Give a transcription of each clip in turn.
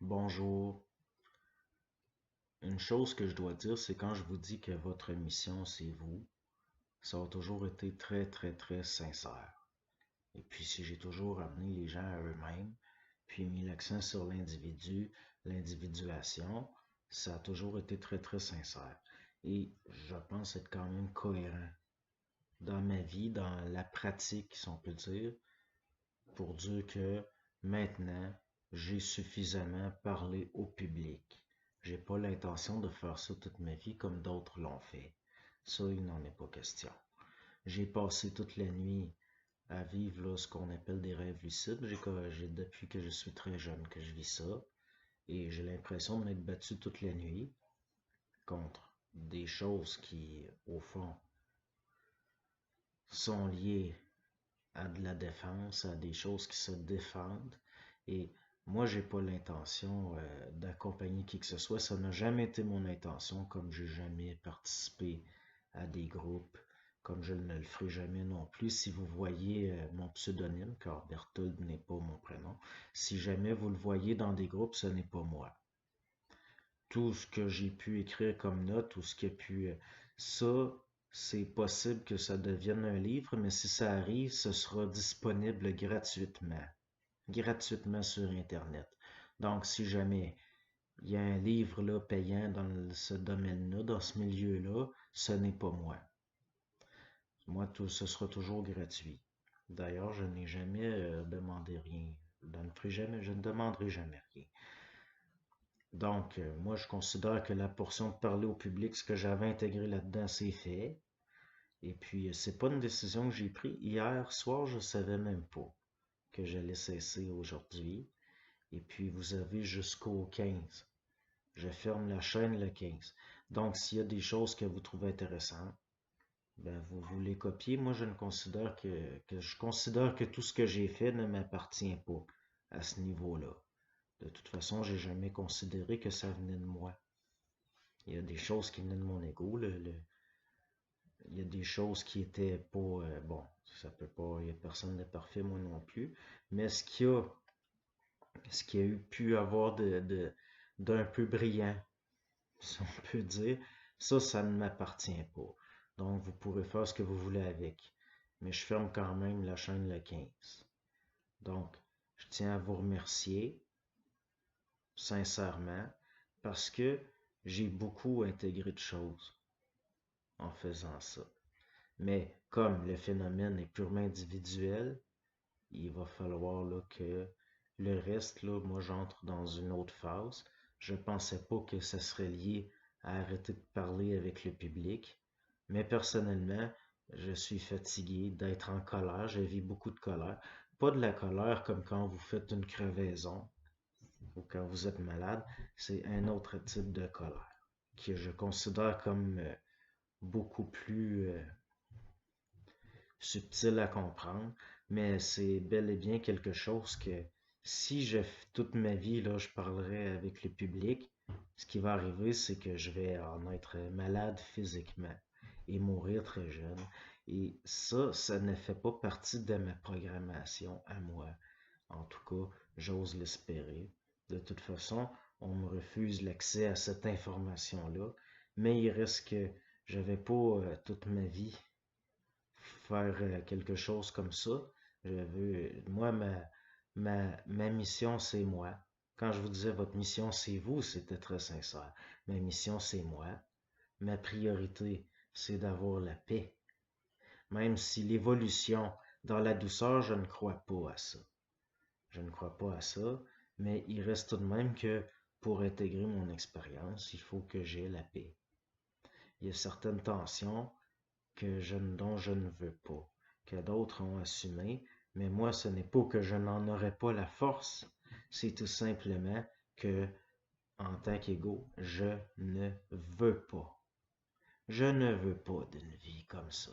Bonjour. Une chose que je dois dire, c'est quand je vous dis que votre mission, c'est vous, ça a toujours été très, très, très sincère. Et puis, si j'ai toujours amené les gens à eux-mêmes, puis mis l'accent sur l'individu, l'individuation, ça a toujours été très, très sincère. Et je pense être quand même cohérent dans ma vie, dans la pratique, si on peut dire, pour dire que maintenant, j'ai suffisamment parlé au public. J'ai pas l'intention de faire ça toute ma vie comme d'autres l'ont fait. Ça, il n'en est pas question. J'ai passé toute la nuit à vivre là, ce qu'on appelle des rêves lucides. Depuis que je suis très jeune que je vis ça. Et j'ai l'impression de m'être battu toute la nuit contre des choses qui, au fond, sont liées à de la défense, à des choses qui se défendent. Et moi, j'ai pas l'intention d'accompagner qui que ce soit. Ça n'a jamais été mon intention, comme j'ai jamais participé à des groupes, comme je ne le ferai jamais non plus. Si vous voyez mon pseudonyme, car Berthold n'est pas mon prénom, si jamais vous le voyez dans des groupes, ce n'est pas moi. Tout ce que j'ai pu écrire comme note, tout ce qui a pu... ça, c'est possible que ça devienne un livre, mais si ça arrive, ce sera disponible gratuitement. Gratuitement sur Internet. Donc, si jamais il y a un livre là payant dans ce domaine-là, dans ce milieu-là, ce n'est pas moi. Moi, tout, ce sera toujours gratuit. D'ailleurs, je n'ai jamais demandé rien. Je ne demanderai jamais rien. Donc, moi, je considère que la portion de parler au public, ce que j'avais intégré là-dedans, c'est fait. Et puis, c'est pas une décision que j'ai prise. Hier soir, je savais même pas que j'allais cesser aujourd'hui. Et puis, vous avez jusqu'au 15. Je ferme la chaîne le 15. Donc, s'il y a des choses que vous trouvez intéressantes, ben, vous les copiez. Moi, je ne considère que je considère que tout ce que j'ai fait ne m'appartient pas à ce niveau-là. De toute façon, j'ai jamais considéré que ça venait de moi. Il y a des choses qui venaient de mon ego. Il y a des choses qui étaient pas... bon, ça peut pas... Il y a personne de parfait, moi non plus. Mais ce qui a eu pu avoir d'un peu brillant, si on peut dire, ça ne m'appartient pas. Donc, vous pourrez faire ce que vous voulez avec. Mais je ferme quand même la chaîne le 15. Donc, je tiens à vous remercier sincèrement parce que j'ai beaucoup intégré de choses en faisant ça. Mais comme le phénomène est purement individuel, il va falloir là, que le reste, là, moi j'entre dans une autre phase. Je pensais pas que ça serait lié à arrêter de parler avec le public, mais personnellement, je suis fatigué d'être en colère, je vis beaucoup de colère. Pas de la colère comme quand vous faites une crevaison ou quand vous êtes malade, c'est un autre type de colère que je considère comme beaucoup plus subtil à comprendre, mais c'est bel et bien quelque chose que si toute ma vie, là, je parlerai avec le public, ce qui va arriver, c'est que je vais en être malade physiquement et mourir très jeune. Et ça ne fait pas partie de ma programmation à moi. En tout cas, j'ose l'espérer. De toute façon, on me refuse l'accès à cette information-là, mais il reste que je vais pas toute ma vie faire quelque chose comme ça. Moi, ma mission, c'est moi. Quand je vous disais votre mission, c'est vous, c'était très sincère. Ma mission, c'est moi. Ma priorité, c'est d'avoir la paix. Même si l'évolution dans la douceur, je ne crois pas à ça. Je ne crois pas à ça, mais il reste tout de même que pour intégrer mon expérience, il faut que j'ai la paix. Il y a certaines tensions dont je ne veux pas, que d'autres ont assumé, mais moi, ce n'est pas que je n'en aurais pas la force, c'est tout simplement que, en tant qu'ego, je ne veux pas. Je ne veux pas d'une vie comme ça.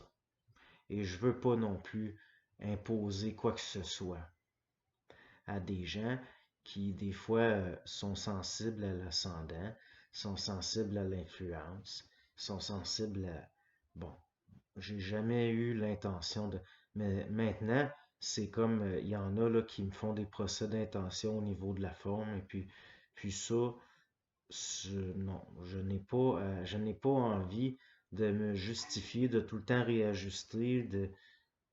Et je veux pas non plus imposer quoi que ce soit à des gens qui, des fois, sont sensibles à l'ascendant, sont sensibles à l'influence, sont sensibles à... Bon, j'ai jamais eu l'intention de... Mais maintenant, c'est comme, il y en a là qui me font des procès d'intention au niveau de la forme, et puis puis ça, non, je n'ai pas envie de me justifier, de tout le temps réajuster,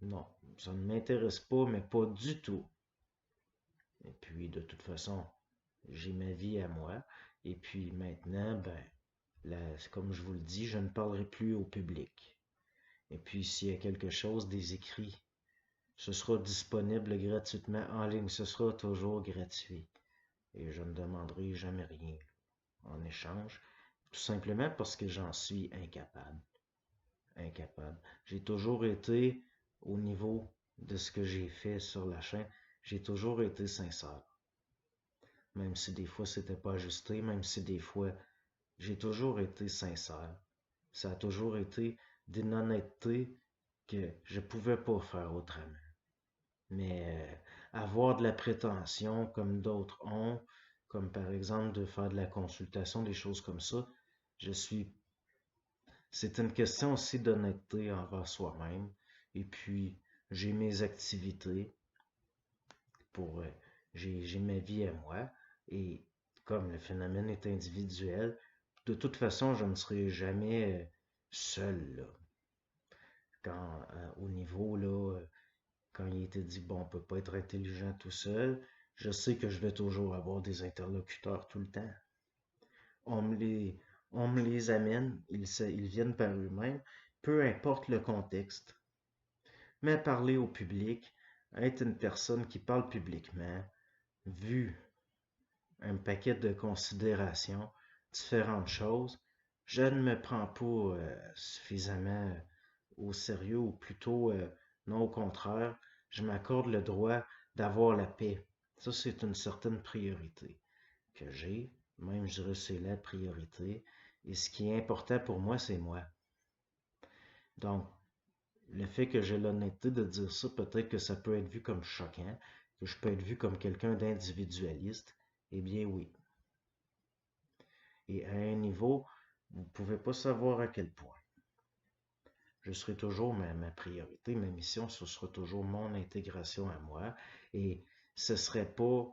non, ça ne m'intéresse pas, mais pas du tout. Et puis, de toute façon, j'ai ma vie à moi. Et puis maintenant, ben, comme je vous le dis, je ne parlerai plus au public. Et puis, s'il y a quelque chose, des écrits, ce sera disponible gratuitement en ligne. Ce sera toujours gratuit. Et je ne demanderai jamais rien en échange. Tout simplement parce que j'en suis incapable. Incapable. J'ai toujours été, au niveau de ce que j'ai fait sur la chaîne, j'ai toujours été sincère. Même si des fois c'était pas ajusté, même si des fois j'ai toujours été sincère. Ça a toujours été d'une honnêteté que je pouvais pas faire autrement. Mais avoir de la prétention comme d'autres ont, comme par exemple de faire de la consultation, des choses comme ça, je suis. C'est une question aussi d'honnêteté envers soi-même. Et puis, j'ai mes activités pour. J'ai ma vie à moi. Et comme le phénomène est individuel, de toute façon, je ne serai jamais seul, là. Quand, au niveau, là, quand il était dit, bon, on peut pas être intelligent tout seul, je sais que je vais toujours avoir des interlocuteurs tout le temps. On me les, on me les amène, ils viennent par eux-mêmes, peu importe le contexte. Mais parler au public, être une personne qui parle publiquement, vu un paquet de considérations, différentes choses, je ne me prends pas suffisamment au sérieux, ou plutôt, non, au contraire, je m'accorde le droit d'avoir la paix. Ça, c'est une certaine priorité que j'ai, même je dirais c'est la priorité. Et ce qui est important pour moi, c'est moi. Donc, le fait que j'ai l'honnêteté de dire ça, peut-être que ça peut être vu comme choquant, que je peux être vu comme quelqu'un d'individualiste. Eh bien oui. Et à un niveau, vous ne pouvez pas savoir à quel point. Je serai toujours ma priorité, ma mission, ce sera toujours mon intégration à moi. Et ce ne serait pas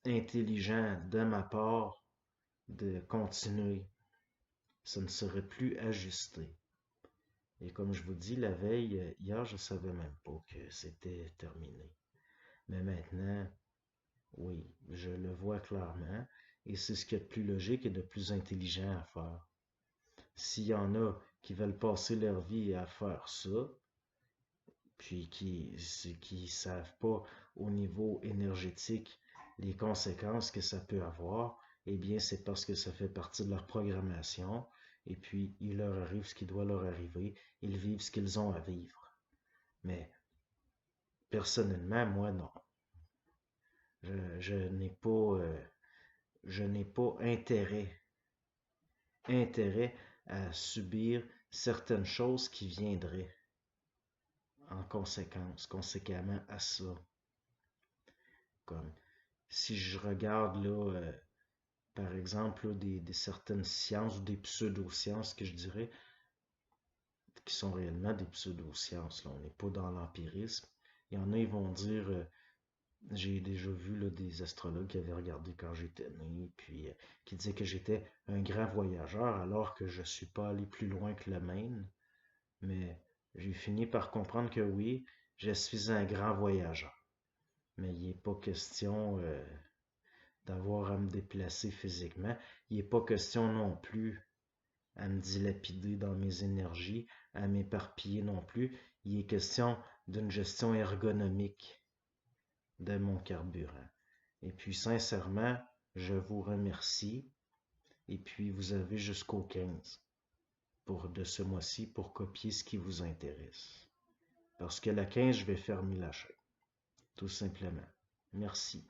intelligent de ma part de continuer. Ce ne serait plus ajusté. Et comme je vous dis, la veille, hier, je ne savais même pas que c'était terminé. Mais maintenant, oui, je le vois clairement. Et c'est ce qui est de plus logique et de plus intelligent à faire. S'il y en a qui veulent passer leur vie à faire ça, puis qui savent pas au niveau énergétique les conséquences que ça peut avoir, eh bien c'est parce que ça fait partie de leur programmation, et puis il leur arrive ce qui doit leur arriver, ils vivent ce qu'ils ont à vivre. Mais personnellement, moi non. Je n'ai pas, je n'ai pas intérêt à subir certaines choses qui viendraient en conséquence, conséquemment à ça. Comme si je regarde là, par exemple, là, des certaines sciences ou des pseudo-sciences que je dirais, qui sont réellement des pseudo-sciences. Là. On n'est pas dans l'empirisme. Il y en a, ils vont dire, j'ai déjà vu là, des astrologues qui avaient regardé quand j'étais né, puis qui disaient que j'étais un grand voyageur, alors que je ne suis pas allé plus loin que le Maine. Mais j'ai fini par comprendre que oui, je suis un grand voyageur. Mais il n'est pas question d'avoir à me déplacer physiquement. Il n'est pas question non plus à me dilapider dans mes énergies, à m'éparpiller non plus. Il est question d'une gestion ergonomique de mon carburant. Et puis sincèrement, je vous remercie. Et puis vous avez jusqu'au 15 de ce mois-ci pour copier ce qui vous intéresse. Parce que le 15, je vais fermer la chaîne. Tout simplement. Merci.